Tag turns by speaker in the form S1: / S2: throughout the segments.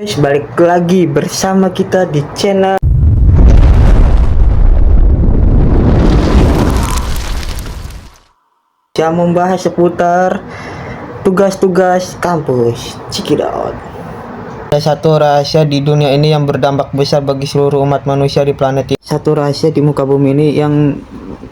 S1: Guys, balik lagi bersama kita di channel yang membahas seputar tugas-tugas kampus. Check it out. Ada satu rahasia di dunia ini yang berdampak besar bagi seluruh umat manusia di planet ini. Satu rahasia di muka bumi ini yang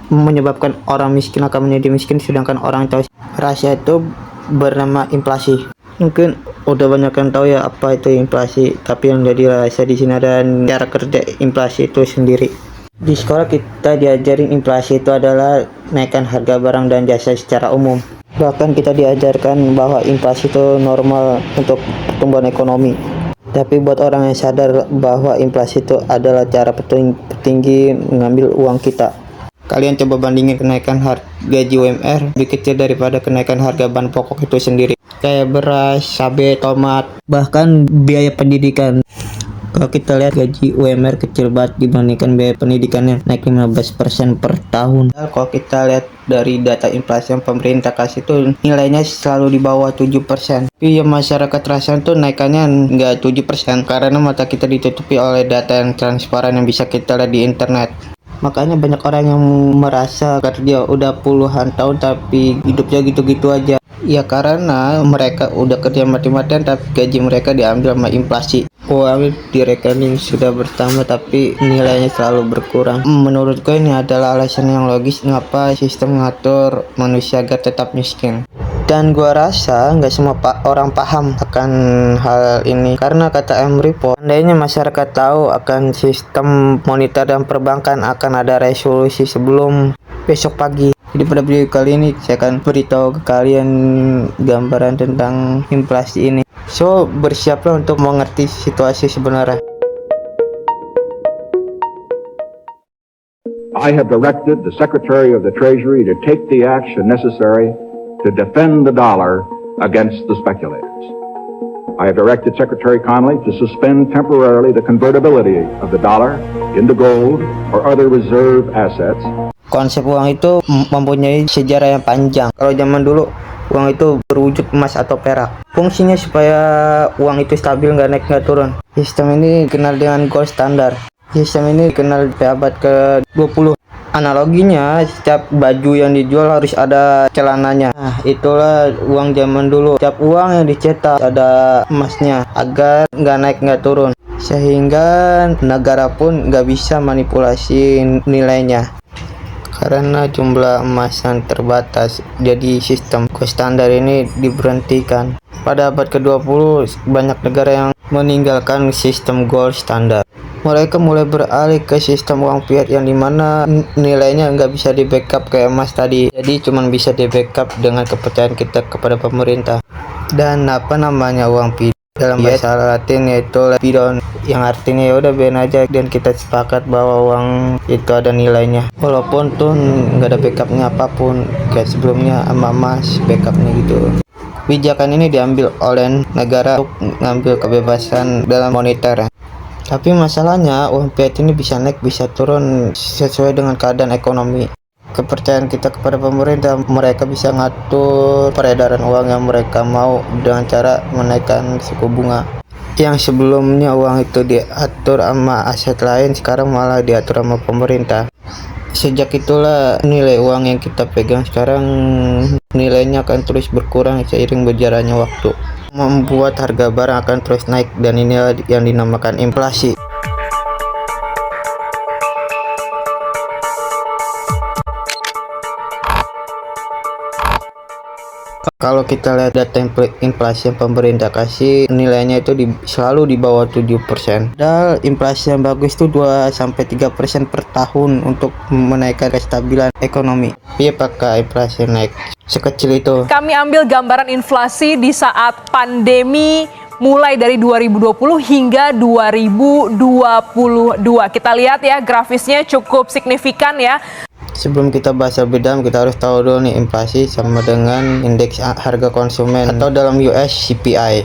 S1: menyebabkan orang miskin akan menjadi miskin, sedangkan orang tahu. Rahasia itu bernama inflasi. Mungkin udah banyak yang tahu ya apa itu inflasi, tapi yang jadi rahasia di sini ada cara kerja inflasi itu sendiri. Di sekolah kita diajarin inflasi itu adalah naikkan harga barang dan jasa secara umum. Bahkan kita diajarkan bahwa inflasi itu normal untuk pertumbuhan ekonomi. Tapi buat orang yang sadar bahwa inflasi itu adalah cara petinggi mengambil uang kita. Kalian coba bandingin kenaikan gaji UMR lebih kecil daripada kenaikan harga bahan pokok itu sendiri. Kayak beras, cabai, tomat, bahkan biaya pendidikan. Kalau kita lihat gaji UMR kecil banget dibandingkan biaya pendidikannya naik 15% per tahun. Kalau kita lihat dari data inflasi yang pemerintah kasih tuh nilainya selalu di bawah 7%. Tapi ya masyarakat rasanya tuh naikannya nggak 7% karena mata kita ditutupi oleh data yang transparan yang bisa kita lihat di internet. Makanya banyak orang yang merasa kerja udah puluhan tahun tapi hidupnya gitu-gitu aja. Ya karena mereka udah kerja mati-matian tapi gaji mereka diambil sama inflasi. Uang di rekening sudah bertambah tapi nilainya selalu berkurang. Menurutku ini adalah alasan yang logis mengapa sistem mengatur manusia agar tetap miskin. Dan gua rasa nggak semua orang paham akan hal ini karena kata Emery Report, seandainya masyarakat tahu akan sistem moneter dan perbankan akan ada resolusi sebelum besok pagi. Jadi pada video kali ini saya akan beritahu ke kalian gambaran tentang inflasi ini. So bersiaplah untuk mengerti situasi sebenarnya.
S2: I have directed the Secretary of the Treasury to take the action necessary to defend the dollar against the speculators. I have directed Secretary Connally to suspend temporarily the convertibility of the dollar into gold or other reserve assets.
S1: Konsep uang itu mempunyai sejarah yang panjang. Kalau zaman dulu uang itu berwujud emas atau perak. Fungsinya supaya uang itu stabil, nggak naik nggak turun. Sistem ini dikenal dengan gold standard. Sistem ini dikenal di abad ke-20. Analoginya, setiap baju yang dijual harus ada celananya. Nah, itulah uang zaman dulu. Setiap uang yang dicetak ada emasnya agar nggak naik nggak turun. Sehingga negara pun nggak bisa manipulasi nilainya. Karena jumlah emas yang terbatas, jadi sistem gold standar ini diberhentikan. Pada abad ke-20, banyak negara yang meninggalkan sistem gold standar. Mereka mulai beralih ke sistem uang fiat yang dimana nilainya nggak bisa di backup kayak emas tadi. Jadi cuman bisa di backup dengan kepercayaan kita kepada pemerintah. Dan apa namanya uang fiat? Dalam bahasa Latin yaitu lepidon, yang artinya ya udah biarin aja dan kita sepakat bahwa uang itu ada nilainya. Walaupun tuh nggak ada backupnya apapun kayak sebelumnya sama emas backupnya gitu. Kebijakan ini diambil oleh negara untuk mengambil kebebasan dalam moneter. Tapi masalahnya uang fiat ini bisa naik bisa turun sesuai dengan keadaan ekonomi. Kepercayaan kita kepada pemerintah, mereka bisa ngatur peredaran uang yang mereka mau dengan cara menaikkan suku bunga. Yang sebelumnya uang itu diatur sama aset lain, sekarang malah diatur sama pemerintah. Sejak itulah nilai uang yang kita pegang sekarang nilainya akan terus berkurang seiring berjalannya waktu, membuat harga barang akan terus naik, dan inilah yang dinamakan inflasi. Kalau kita lihat data inflasi yang pemerintah kasih, nilainya itu selalu di bawah 7%. Dan inflasi yang bagus itu 2-3% per tahun untuk menaikkan kestabilan ekonomi. Iya, apakah inflasi naik sekecil itu?
S3: Kami ambil gambaran inflasi di saat pandemi mulai dari 2020 hingga 2022. Kita lihat ya, grafisnya cukup signifikan ya.
S1: Sebelum kita bahas lebih dalam, kita harus tahu dulu nih inflasi sama dengan indeks harga konsumen atau dalam US CPI.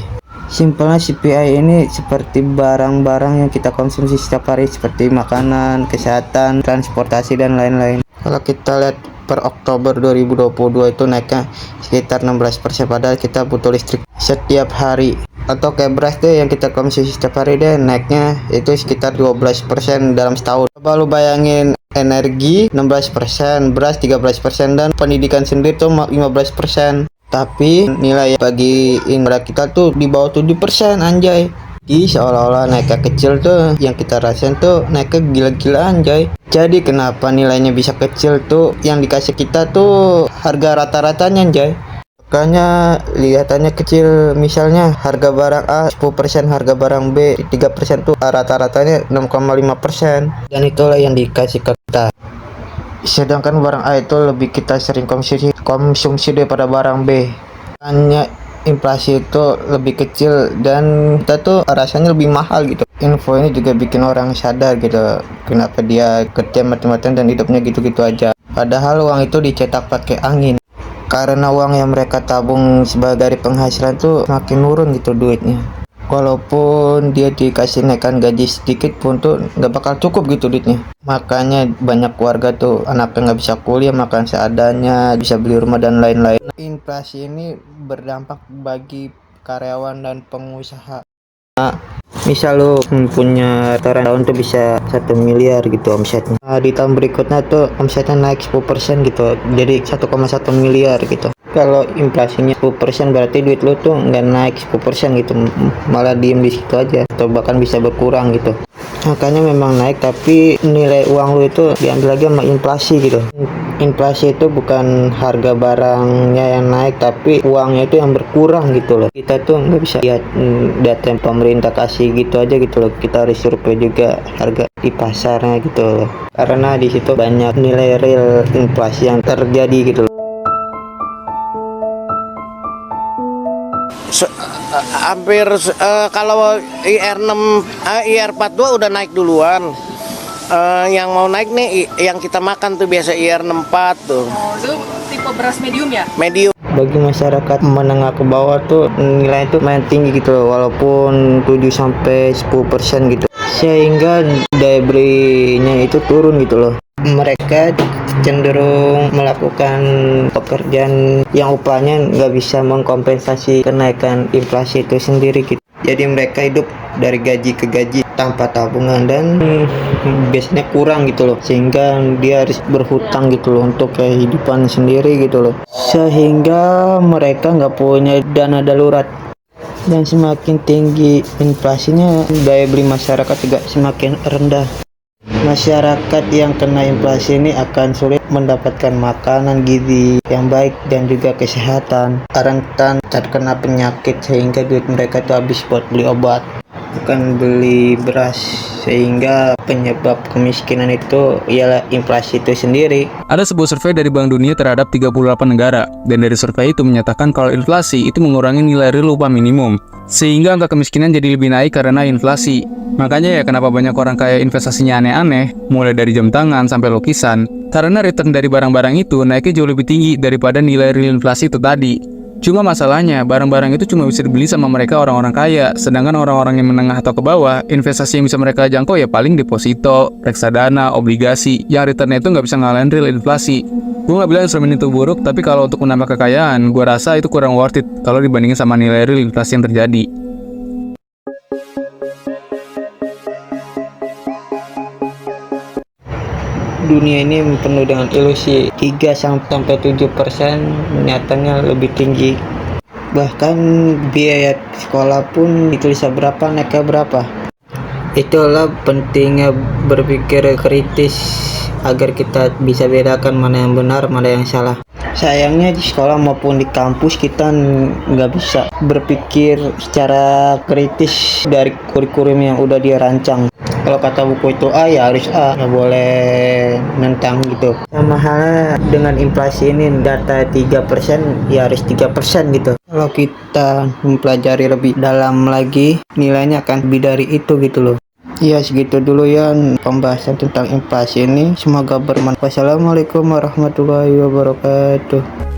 S1: Simpelnya CPI ini seperti barang-barang yang kita konsumsi setiap hari seperti makanan, kesehatan, transportasi dan lain-lain. Kalau kita lihat per Oktober 2022 itu naiknya sekitar 16%, padahal kita butuh listrik setiap hari. Atau kayak beras deh yang kita konsumsi setiap hari deh, naiknya itu sekitar 12% dalam setahun. Coba lu bayangin, energi 16%, beras 13%, dan pendidikan sendiri tuh 15%. Tapi nilai bagi indra kita tuh di bawah 7%, anjay. Di seolah-olah naiknya kecil tuh, yang kita rasain tuh naiknya gila-gila, anjay. Jadi kenapa nilainya bisa kecil tuh, yang dikasih kita tuh harga rata-ratanya, anjay. Makanya lihatannya kecil, misalnya harga barang A 10%, harga barang B 3% tuh rata-ratanya 6,5%, dan itulah yang dikasih ke kita. Sedangkan barang A itu lebih kita sering konsumsi daripada barang B. Hanya inflasi itu lebih kecil dan kita tuh rasanya lebih mahal gitu. Info ini juga bikin orang sadar gitu, kenapa dia kerja mati-matian dan hidupnya gitu-gitu aja. Padahal uang itu dicetak pakai angin. Karena uang yang mereka tabung sebagai penghasilan tuh makin nurun gitu duitnya. Walaupun dia dikasih naikkan gaji sedikit pun tuh nggak bakal cukup gitu duitnya. Makanya banyak keluarga tuh anaknya nggak bisa kuliah, makan seadanya, bisa beli rumah dan lain-lain. Inflasi ini berdampak bagi karyawan dan pengusaha. Misal lu punya restoran tahun tuh bisa 1 miliar gitu omsetnya. Di tahun berikutnya tuh omsetnya naik 10% gitu, jadi 1,1 miliar gitu. Kalau inflasinya 10% berarti duit lu tuh nggak naik 10% gitu, malah diem di situ aja atau bahkan bisa berkurang gitu. Makanya memang naik, tapi nilai uang lu itu diambil lagi sama inflasi gitu. Inflasi itu bukan harga barangnya yang naik, tapi uangnya itu yang berkurang gitu loh. Kita tuh nggak bisa lihat data yang pemerintah kasih gitu aja gitu loh. Kita harus survei juga harga di pasarnya gitu loh. Karena di situ banyak nilai real inflasi yang terjadi gitu loh.
S4: Hampir kalau IR42 udah naik duluan. Yang mau naik nih yang kita makan tuh biasa IR64 tuh.
S3: Oh, itu tipe beras medium ya?
S4: Medium.
S1: Bagi masyarakat menengah ke bawah tuh nilai itu main tinggi gitu loh, walaupun 7-10% gitu. Sehingga daya belinya itu turun gitu loh. Mereka cenderung melakukan pekerjaan yang upahnya nggak bisa mengkompensasi kenaikan inflasi itu sendiri gitu. Jadi mereka hidup dari gaji ke gaji tanpa tabungan dan biasanya kurang gitu loh, sehingga dia harus berhutang gitu loh untuk kehidupan sendiri gitu loh, sehingga mereka nggak punya dana darurat. Dan semakin tinggi inflasinya, daya beli masyarakat juga semakin rendah. Masyarakat yang kena inflasi ini akan sulit mendapatkan makanan gizi yang baik dan juga kesehatan, rentan terkena penyakit sehingga duit mereka itu habis buat beli obat, bukan beli beras, sehingga penyebab kemiskinan itu ialah inflasi itu sendiri.
S5: Ada sebuah survei dari Bank Dunia terhadap 38 negara, dan dari survei itu menyatakan kalau inflasi itu mengurangi nilai real upah minimum, sehingga angka kemiskinan jadi lebih naik karena inflasi. Makanya ya kenapa banyak orang kaya investasinya aneh-aneh, mulai dari jam tangan sampai lukisan, karena return dari barang-barang itu naiknya jauh lebih tinggi daripada nilai real inflasi itu tadi. Cuma masalahnya, barang-barang itu cuma bisa dibeli sama mereka orang-orang kaya, sedangkan orang-orang yang menengah atau ke bawah, investasi yang bisa mereka jangkau ya paling deposito, reksadana, obligasi, yang returnnya itu nggak bisa ngalahin real inflasi. Gue nggak bilang instrumen itu buruk, tapi kalau untuk menambah kekayaan, gue rasa itu kurang worth it kalau dibandingin sama nilai real inflasi yang terjadi.
S1: Dunia ini penuh dengan ilusi. 3-7% nyatanya lebih tinggi. Bahkan biaya sekolah pun ditulis berapa, naiknya berapa. Itulah pentingnya berpikir kritis agar kita bisa bedakan mana yang benar, mana yang salah. Sayangnya di sekolah maupun di kampus kita nggak bisa berpikir secara kritis dari kurikulum yang udah dirancang. Kalau kata buku itu A ya harus A, nggak boleh nentang gitu. Sama halnya dengan inflasi ini, data 3% ya harus 3% gitu. Kalau kita mempelajari lebih dalam lagi, nilainya akan lebih dari itu gitu loh. Ya segitu dulu ya pembahasan tentang inflasi ini, semoga bermanfaat. Wassalamualaikum warahmatullahi wabarakatuh.